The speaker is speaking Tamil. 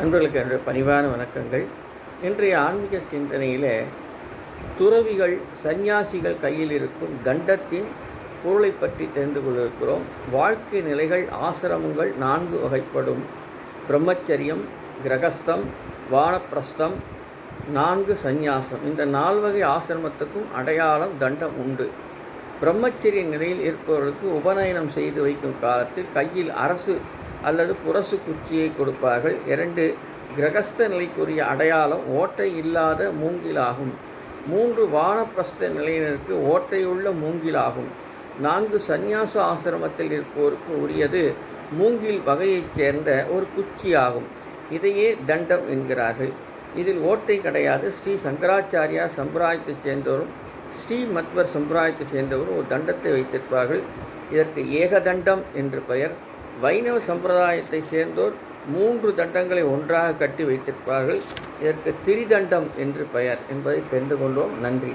அன்பர்களுக்கு என்னுடைய பணிவான வணக்கங்கள். இன்றைய ஆன்மீக சிந்தனையில் துறவிகள் சந்நியாசிகள் கையில் இருக்கும் தண்டத்தின் பொருளை பற்றி தெரிந்து கொண்டிருக்கிறோம். வாழ்க்கை நிலைகள் ஆசிரமங்கள் 4 வகைப்படும். பிரம்மச்சரியம், கிரகஸ்தம், வானப்பிரஸ்தம், 4 சந்நியாசம். இந்த 4 வகை ஆசிரமத்துக்கும் அடையாளம் தண்டம் உண்டு. பிரம்மச்சரிய நிலையில் இருப்பவர்களுக்கு உபநயனம் செய்து வைக்கும் காலத்தில் கையில் அரசு அல்லது புரசு குச்சியை கொடுப்பார்கள். 2 கிரகஸ்த நிலைக்குரிய அடையாளம் ஓட்டை இல்லாத மூங்கிலாகும். 3 வானப்பிரஸ்த நிலையினருக்கு ஓட்டையுள்ள மூங்கிலாகும். 4 சந்நியாச ஆசிரமத்தில் இருப்போருக்கு உரியது மூங்கில் வகையைச் சேர்ந்த ஒரு குச்சி ஆகும். இதையே தண்டம் என்கிறார்கள். இதில் ஓட்டை கிடையாது. ஸ்ரீ சங்கராச்சாரியா சம்பிரதாயத்தைச் சேர்ந்தவரும் ஸ்ரீ மத்வர் சம்பிரதாயத்தைச் சேர்ந்தவரும் ஒரு தண்டத்தை வைத்திருப்பார்கள். இதற்கு ஏகதண்டம் என்று பெயர். வைணவ சம்பிரதாயத்தை சேர்ந்தோர் 3 தண்டங்களை ஒன்றாக கட்டி வைத்திருப்பார்கள். இதற்கு திரிதண்டம் என்று பெயர் என்பதை தெரிந்து கொண்டோம். நன்றி.